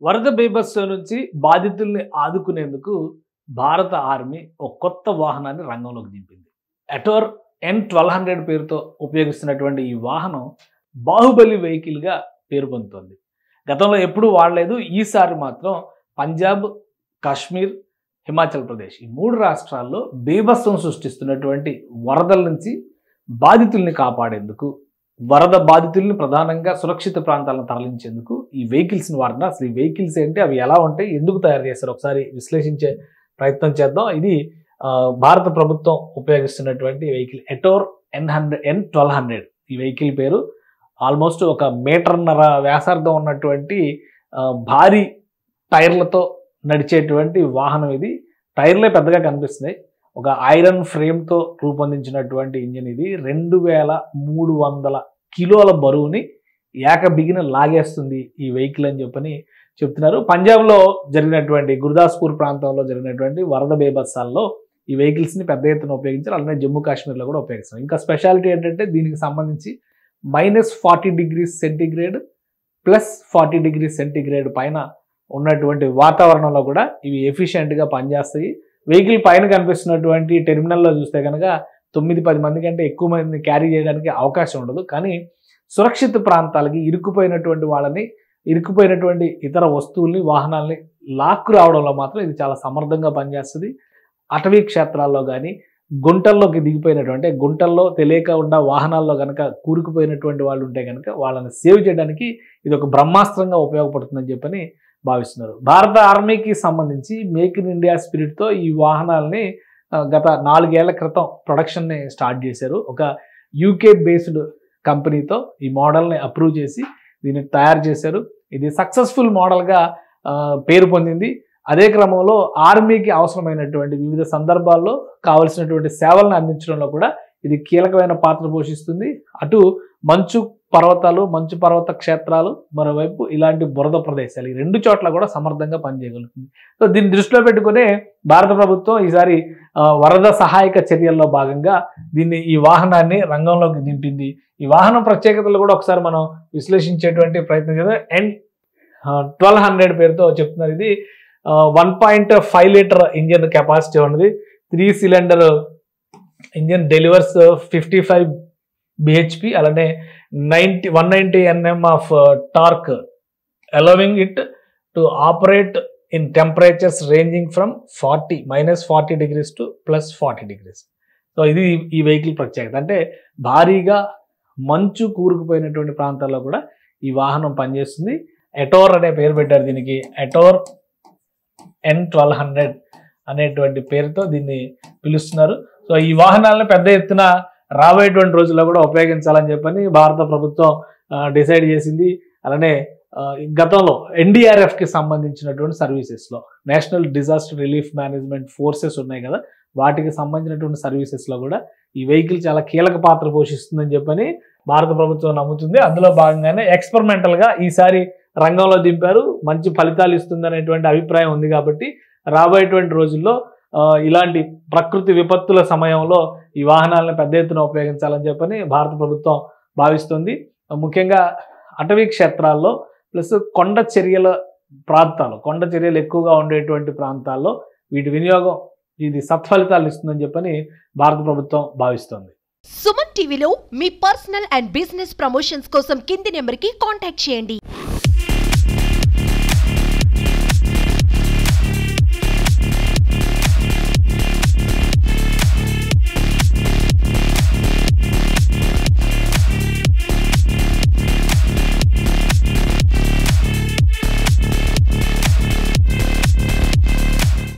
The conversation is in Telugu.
వరద బీభత్సం నుంచి బాధితుల్ని ఆదుకునేందుకు భారత ఆర్మీ ఒక కొత్త వాహనాన్ని రంగంలోకి దింపింది. ఎటోర్ N1200 పేరుతో ఉపయోగిస్తున్నటువంటి ఈ వాహనం బాహుబలి వెహికల్గా పేరు పొందుతోంది. గతంలో ఎప్పుడూ వాడలేదు. ఈసారి మాత్రం పంజాబ్, కాశ్మీర్, హిమాచల్ ప్రదేశ్ ఈ 3 రాష్ట్రాల్లో బీభత్సం సృష్టిస్తున్నటువంటి వరదల నుంచి బాధితుల్ని కాపాడేందుకు, వరద బాధితుల్ని ప్రధానంగా సురక్షిత ప్రాంతాలను తరలించేందుకు ఈ వెహికల్స్ని వాడుతున్నారు. అసలు ఈ వెహికల్స్ ఏంటి, అవి ఎలా ఉంటాయి, ఎందుకు తయారు చేస్తారు, ఒకసారి విశ్లేషించే ప్రయత్నం చేద్దాం. ఇది భారత ప్రభుత్వం ఉపయోగిస్తున్నటువంటి వెహికల్ ఎటోర్ N1200. ఈ వెహికల్ పేరు. ఆల్మోస్ట్ 1.5 మీటర్ల వ్యాసార్థం ఉన్నటువంటి భారీ టైర్లతో నడిచేటువంటి వాహనం ఇది. టైర్లే పెద్దగా కనిపిస్తున్నాయి. ఒక ఐరన్ ఫ్రేమ్తో రూపొందించినటువంటి ఇంజిన్ ఇది. 2300 కిలోల బరువుని బిగిన లాగేస్తుంది ఈ వెహికల్ అని చెప్పని చెప్తున్నారు. పంజాబ్లో జరిగినటువంటి గుర్దాస్పూర్ ప్రాంతంలో జరిగినటువంటి వరద బీభత్సాల్లో ఈ వెహికల్స్ని పెద్ద ఎత్తున ఉపయోగించారు. అలానే జమ్మూ కాశ్మీర్లో కూడా ఉపయోగిస్తారు. ఇంకా స్పెషాలిటీ ఏంటంటే దీనికి సంబంధించి -40°C +40°C పైన ఉన్నటువంటి వాతావరణంలో కూడా ఇవి ఎఫిషియెంట్గా పనిచేస్తాయి. వెహికల్ పైన కనిపిస్తున్నటువంటి టెర్మినల్లో చూస్తే కనుక 9-10 మంది కంటే ఎక్కువ మందిని క్యారీ చేయడానికి అవకాశం ఉండదు. కానీ సురక్షిత ప్రాంతాలకి ఇరుక్కుపోయినటువంటి ఇతర వస్తువుల్ని, వాహనాల్ని లాక్కు రావడంలో మాత్రం ఇది చాలా సమర్థంగా పనిచేస్తుంది. అటవీ క్షేత్రాల్లో కానీ, గుంటల్లోకి దిగిపోయినటువంటి, గుంటల్లో తెలియక ఉన్న వాహనాల్లో కనుక కూరుకుపోయినటువంటి వాళ్ళు ఉంటే కనుక వాళ్ళని సేవ్ చేయడానికి ఇది ఒక బ్రహ్మాస్త్రంగా ఉపయోగపడుతుందని చెప్పని భావిస్తున్నారు. భారత ఆర్మీకి సంబంధించి మేక్ ఇన్ ఇండియా స్పిరిట్తో ఈ వాహనాలని గత 4 ఏళ్ల క్రితం ప్రొడక్షన్ని స్టార్ట్ చేశారు. ఒక UK బేస్డ్ కంపెనీతో ఈ మోడల్ని అప్రూవ్ చేసి దీన్ని తయారు చేశారు. ఇది సక్సెస్ఫుల్ మోడల్గా పేరు పొందింది. అదే క్రమంలో ఆర్మీకి అవసరమైనటువంటి వివిధ సందర్భాల్లో కావలసినటువంటి సేవలను అందించడంలో కూడా ఇది కీలకమైన పాత్ర పోషిస్తుంది. అటు మంచు పర్వత క్షేత్రాలు, మరోవైపు ఇలాంటి బురద ప్రదేశాలు, ఈ 2 చోట్ల కూడా సమర్థంగా పనిచేయగలుగుతుంది. సో దీన్ని దృష్టిలో పెట్టుకునే భారత ప్రభుత్వం ఈసారి వరద సహాయక చర్యల్లో భాగంగా ఈ వాహనాన్ని రంగంలోకి దింపింది. ఈ వాహనం ప్రత్యేకతలు కూడా ఒకసారి మనం విశ్లేషించేటువంటి ప్రయత్నం చేద్దాం. N1200 పేరుతో చెప్తున్నారు. ఇది 1.5 లీటర్ ఇంజిన్ కెపాసిటీ ఉన్నది. 3 సిలిండర్ ఇంజిన్ డెలివర్స్ 55 bhp, అలానే 190 Nm of torque, allowing it to operate in temperatures ranging from -40° to +40°. So ఇది ఈ వెహికల్ ప్రత్యేకత. అంటే భారీగా మంచు కూరుకుపోయినటువంటి ప్రాంతాల్లో కూడా ఈ వాహనం పనిచేస్తుంది. ఎటోర్ అనే పేరు పెట్టారు దీనికి. ఎటోర్ N1200 అనేటువంటి పేరుతో దీన్ని పిలుస్తున్నారు. సో ఈ వాహనాలను పెద్ద ఎత్తున రాబోయేటువంటి రోజుల్లో కూడా ఉపయోగించాలని చెప్పని భారత ప్రభుత్వం డిసైడ్ చేసింది. అలానే గతంలో NDRFకి సంబంధించినటువంటి సర్వీసెస్లో, national disaster relief management forces ఉన్నాయి కదా, వాటికి సంబంధించినటువంటి సర్వీసెస్లో కూడా ఈ వెహికల్ చాలా కీలక పాత్ర పోషిస్తుందని చెప్పని భారత ప్రభుత్వం నమ్ముతుంది. అందులో భాగంగానే ఎక్స్పెరిమెంటల్గా ఈసారి రంగంలో దింపారు. మంచి ఫలితాలు ఇస్తుందనేటువంటి అభిప్రాయం ఉంది. కాబట్టి రాబోయేటువంటి రోజుల్లో ఇలాంటి ప్రకృతి విపత్తుల సమయంలో ఈ వాహనాలను పెద్ద ఎత్తున ఉపయోగించాలని చెప్పని భారత ప్రభుత్వం భావిస్తుంది. ముఖ్యంగా అటవీ క్షేత్రాల్లో ప్లస్ కొండ చర్యలు ఎక్కువగా ఉండేటువంటి ప్రాంతాల్లో వీటి వినియోగం ఇది సత్ఫలితాలు ఇస్తుందని చెప్పని భారత ప్రభుత్వం భావిస్తోంది. సుమన్ టీవీలో మీ పర్సనల్ అండ్ బిజినెస్ ప్రమోషన్స్ కోసం కింది నెంబర్కి కాంటాక్ట్ చేయండి.